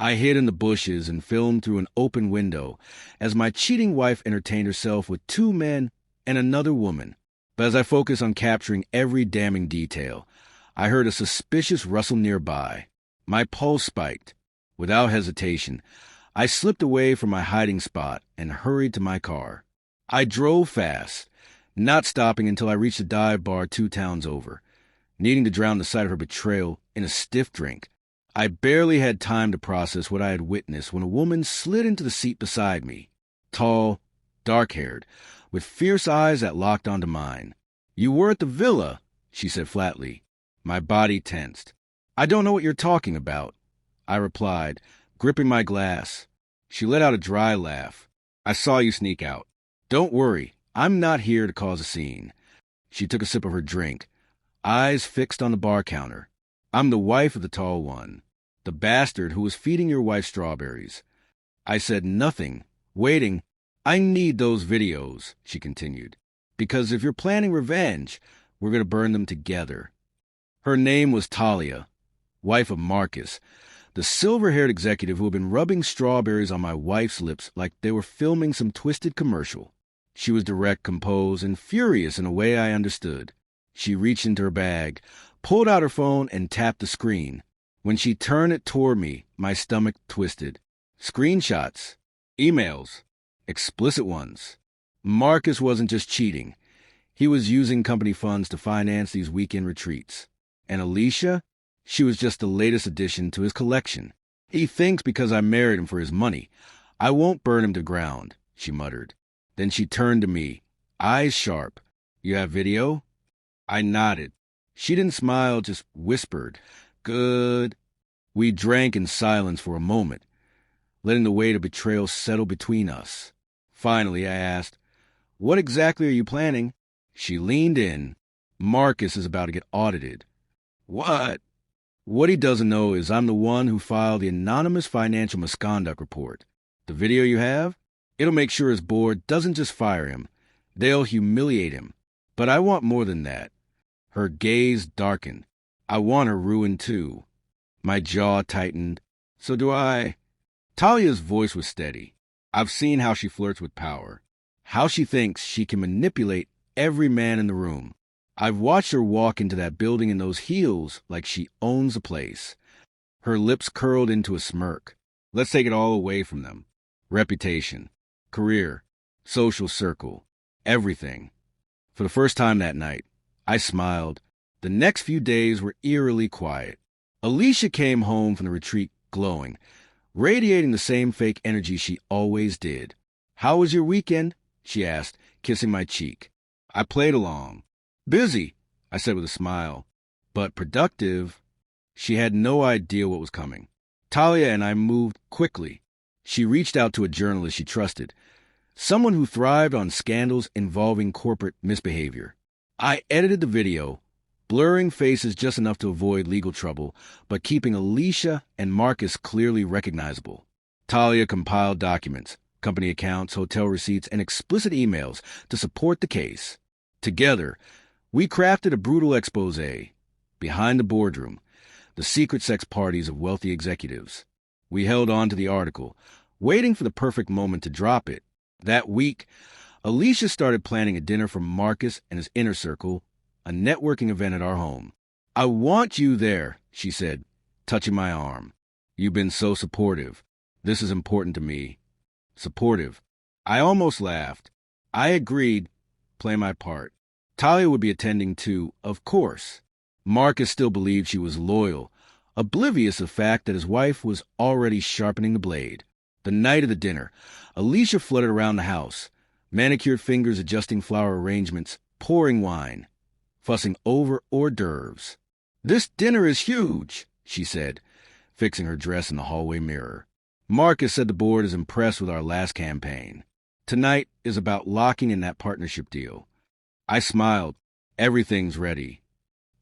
I hid in the bushes and filmed through an open window as my cheating wife entertained herself with two men and another woman. But as I focused on capturing every damning detail, I heard a suspicious rustle nearby. My pulse spiked. Without hesitation, I slipped away from my hiding spot and hurried to my car. I drove fast, not stopping until I reached a dive bar 2 towns over, needing to drown the sight of her betrayal in a stiff drink. I barely had time to process what I had witnessed when a woman slid into the seat beside me. Tall, dark-haired, with fierce eyes that locked onto mine. "You were at the villa," she said flatly. My body tensed. "I don't know what you're talking about," I replied, gripping my glass. She let out a dry laugh. "I saw you sneak out. Don't worry, I'm not here to cause a scene." She took a sip of her drink, eyes fixed on the bar counter. "I'm the wife of the tall one, the bastard who was feeding your wife strawberries." I said nothing, waiting. "I need those videos," she continued, "because if you're planning revenge, we're going to burn them together." Her name was Talia, wife of Marcus, the silver-haired executive who had been rubbing strawberries on my wife's lips like they were filming some twisted commercial. She was direct, composed, and furious in a way I understood. She reached into her bag, pulled out her phone, and tapped the screen. When she turned it toward me, my stomach twisted. Screenshots. Emails. Explicit ones. Marcus wasn't just cheating. He was using company funds to finance these weekend retreats. And Alicia? She was just the latest addition to his collection. "He thinks because I married him for his money, I won't burn him to ground," she muttered. Then she turned to me, eyes sharp. "You have video?" I nodded. She didn't smile, just whispered, "Good." We drank in silence for a moment, letting the weight of betrayal settle between us. Finally, I asked, "What exactly are you planning?" She leaned in. "Marcus is about to get audited." "What?" "What he doesn't know is I'm the one who filed the anonymous financial misconduct report. The video you have? It'll make sure his board doesn't just fire him. They'll humiliate him. But I want more than that." Her gaze darkened. "I want her ruined too." My jaw tightened. "So do I." Talia's voice was steady. "I've seen how she flirts with power. How she thinks she can manipulate every man in the room. I've watched her walk into that building in those heels like she owns the place." Her lips curled into a smirk. "Let's take it all away from them. Reputation, career, social circle, everything." For the first time that night, I smiled. The next few days were eerily quiet. Alicia came home from the retreat glowing, radiating the same fake energy she always did. "How was your weekend?" she asked, kissing my cheek. I played along. "Busy," I said with a smile. "But productive." She had no idea what was coming. Talia and I moved quickly. She reached out to a journalist she trusted, someone who thrived on scandals involving corporate misbehavior. I edited the video, blurring faces just enough to avoid legal trouble, but keeping Alicia and Marcus clearly recognizable. Talia compiled documents, company accounts, hotel receipts, and explicit emails to support the case. Together, we crafted a brutal exposé. Behind the boardroom, the secret sex parties of wealthy executives. We held on to the article, waiting for the perfect moment to drop it. That week, Alicia started planning a dinner for Marcus and his inner circle, a networking event at our home. "I want you there," she said, touching my arm. "You've been so supportive. This is important to me." Supportive. I almost laughed. I agreed, play my part. Talia would be attending too, of course. Marcus still believed she was loyal, oblivious of the fact that his wife was already sharpening the blade. The night of the dinner, Alicia fluttered around the house, manicured fingers adjusting flower arrangements, pouring wine, fussing over hors d'oeuvres. "This dinner is huge," she said, fixing her dress in the hallway mirror. "Marcus said the board is impressed with our last campaign. Tonight is about locking in that partnership deal." I smiled. "Everything's ready."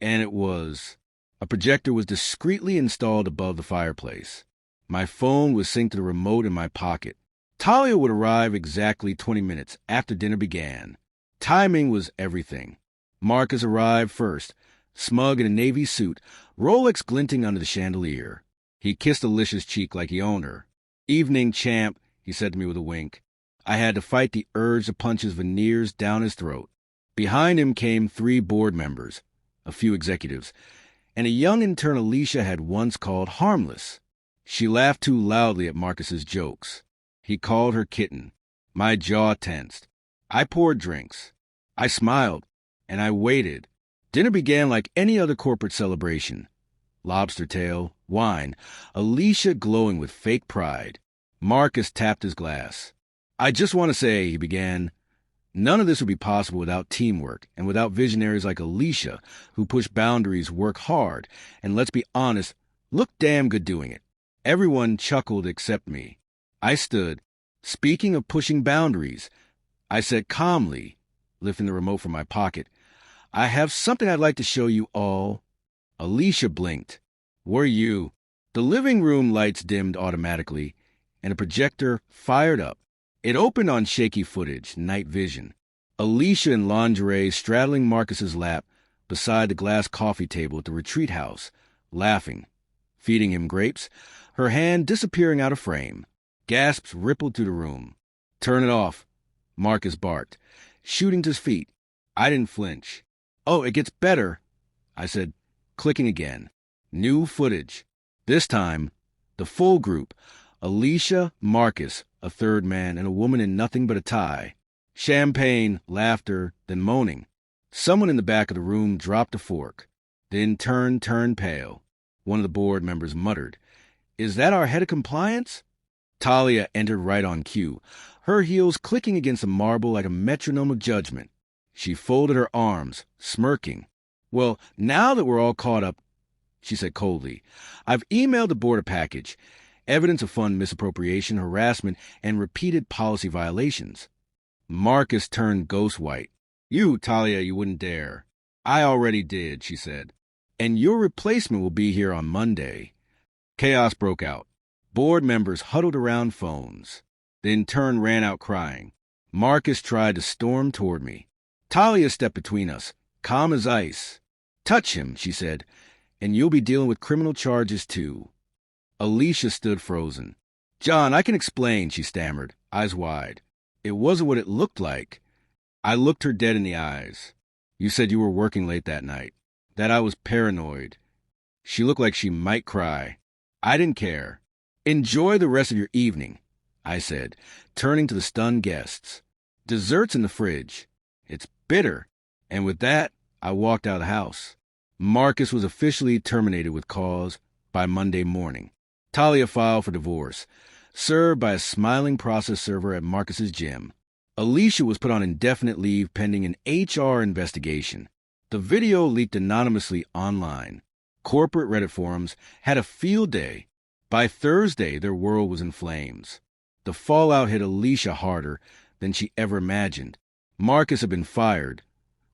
And it was. A projector was discreetly installed above the fireplace. My phone was synced to the remote in my pocket. Talia would arrive exactly 20 minutes after dinner began. Timing was everything. Marcus arrived first, smug in a navy suit, Rolex glinting under the chandelier. He kissed Alicia's cheek like he owned her. "Evening, champ," he said to me with a wink. I had to fight the urge to punch his veneers down his throat. Behind him came 3 board members, a few executives, and a young intern Alicia had once called harmless. She laughed too loudly at Marcus's jokes. He called her kitten. My jaw tensed. I poured drinks. I smiled, and I waited. Dinner began like any other corporate celebration. Lobster tail, wine, Alicia glowing with fake pride. Marcus tapped his glass. "I just want to say," he began, "none of this would be possible without teamwork and without visionaries like Alicia, who push boundaries, work hard, and let's be honest, look damn good doing it." Everyone chuckled except me. I stood. "Speaking of pushing boundaries," I said calmly, lifting the remote from my pocket, "I have something I'd like to show you all." Alicia blinked. "Were you?" The living room lights dimmed automatically, and a projector fired up. It opened on shaky footage, night vision. Alicia in lingerie straddling Marcus's lap beside the glass coffee table at the retreat house, laughing, feeding him grapes, her hand disappearing out of frame. Gasps rippled through the room. "Turn it off," Marcus barked, shooting to his feet. I didn't flinch. "Oh, it gets better," I said, clicking again. New footage. This time, the full group, Alicia, Marcus, a third man, and a woman in nothing but a tie. Champagne, laughter, then moaning. Someone in the back of the room dropped a fork. The intern turned pale. One of the board members muttered, "Is that our head of compliance?" Talia entered right on cue, her heels clicking against the marble like a metronome of judgment. She folded her arms, smirking. "Well, now that we're all caught up," she said coldly, "I've emailed the board a package. Evidence of fund misappropriation, harassment, and repeated policy violations." Marcus turned ghost white. "You, Talia, you wouldn't dare." "I already did," she said. "And your replacement will be here on Monday." Chaos broke out. Board members huddled around phones. The intern ran out crying. Marcus tried to storm toward me. Talia stepped between us, calm as ice. "Touch him," she said, "and you'll be dealing with criminal charges too." Alicia stood frozen. "John, I can explain," she stammered, eyes wide. "It wasn't what it looked like." I looked her dead in the eyes. "You said you were working late that night, that I was paranoid." She looked like she might cry. I didn't care. "Enjoy the rest of your evening," I said, turning to the stunned guests. "Dessert's in the fridge. It's bitter." And with that, I walked out of the house. Marcus was officially terminated with cause by Monday morning. Talia filed for divorce, served by a smiling process server at Marcus's gym. Alicia was put on indefinite leave pending an HR investigation. The video leaked anonymously online. Corporate Reddit forums had a field day. By Thursday, their world was in flames. The fallout hit Alicia harder than she ever imagined. Marcus had been fired,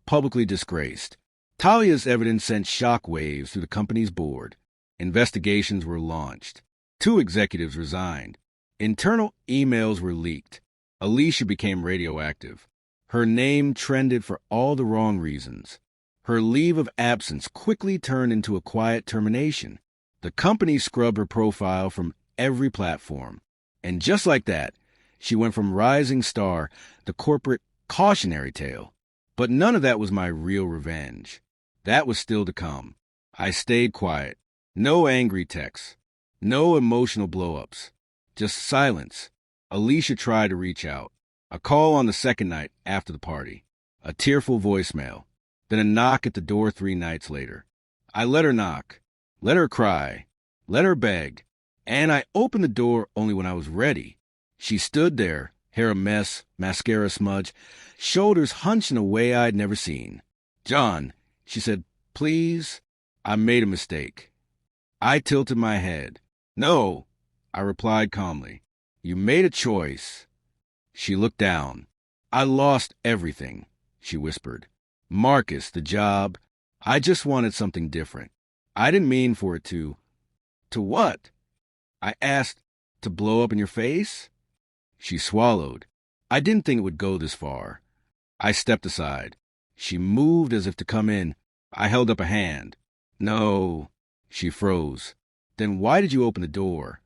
publicly disgraced. Talia's evidence sent shockwaves through the company's board. Investigations were launched. 2 executives resigned. Internal emails were leaked. Alicia became radioactive. Her name trended for all the wrong reasons. Her leave of absence quickly turned into a quiet termination. The company scrubbed her profile from every platform. And just like that, she went from rising star to corporate cautionary tale. But none of that was my real revenge. That was still to come. I stayed quiet. No angry texts. No emotional blow-ups. Just silence. Alicia tried to reach out. A call on the second night after the party. A tearful voicemail. Then a knock at the door 3 nights later. I let her knock. Let her cry. Let her beg. And I opened the door only when I was ready. She stood there, hair a mess, mascara smudge, shoulders hunched in a way I'd never seen. "John," she said, "please." I made a mistake. I tilted my head. "No," I replied calmly. "You made a choice." She looked down. "I lost everything," she whispered. "Marcus, the job. I just wanted something different. I didn't mean for it to." "To what?" I asked. "To blow up in your face?" She swallowed. I didn't think it would go this far. I stepped aside. She moved as if to come in. I held up a hand. "No." She froze. Then why did you open the door?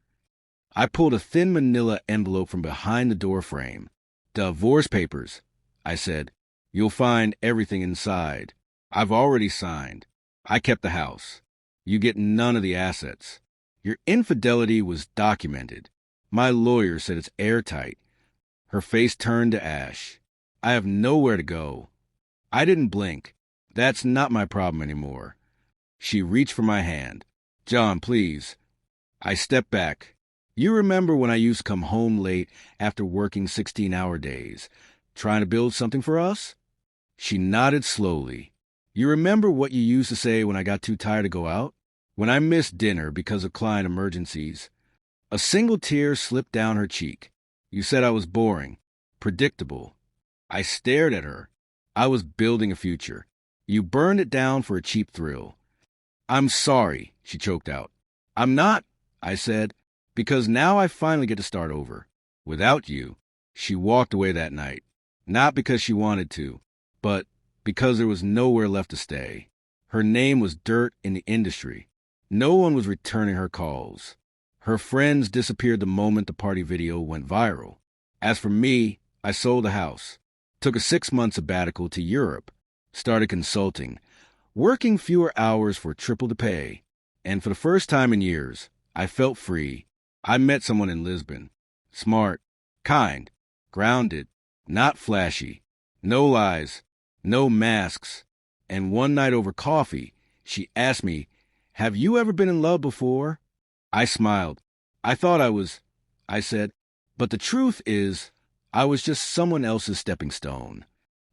I pulled a thin manila envelope from behind the door frame. Divorce papers, I said. You'll find everything inside. I've already signed. I kept the house. You get none of the assets. Your infidelity was documented. My lawyer said it's airtight. Her face turned to ash. I have nowhere to go. I didn't blink. That's not my problem anymore. She reached for my hand. John, please. I stepped back. You remember when I used to come home late after working 16-hour days, trying to build something for us? She nodded slowly. You remember what you used to say when I got too tired to go out? When I missed dinner because of client emergencies? A single tear slipped down her cheek. You said I was boring, predictable. I stared at her. I was building a future. You burned it down for a cheap thrill. I'm sorry, she choked out. I'm not, I said, because now I finally get to start over. Without you. She walked away that night. Not because she wanted to, but because there was nowhere left to stay. Her name was dirt in the industry. No one was returning her calls. Her friends disappeared the moment the party video went viral. As for me, I sold the house, took a 6-month sabbatical to Europe, started consulting, working fewer hours for triple the pay. And for the first time in years, I felt free. I met someone in Lisbon. Smart, kind, grounded, not flashy, no lies, no masks. And one night over coffee, she asked me, "Have you ever been in love before?" I smiled. I thought I said, but the truth is, I was just someone else's stepping stone.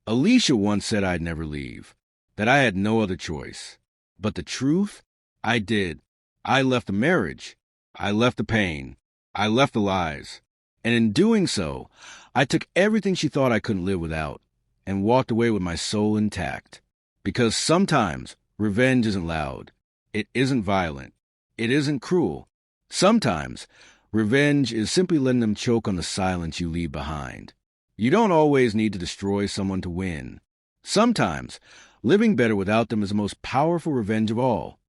Alicia once said I'd never leave, that I had no other choice. But the truth? I did. I left the marriage. I left the pain. I left the lies. And in doing so, I took everything she thought I couldn't live without and walked away with my soul intact. Because sometimes revenge isn't loud. It isn't violent. It isn't cruel. Sometimes revenge is simply letting them choke on the silence you leave behind. You don't always need to destroy someone to win. Sometimes living better without them is the most powerful revenge of all.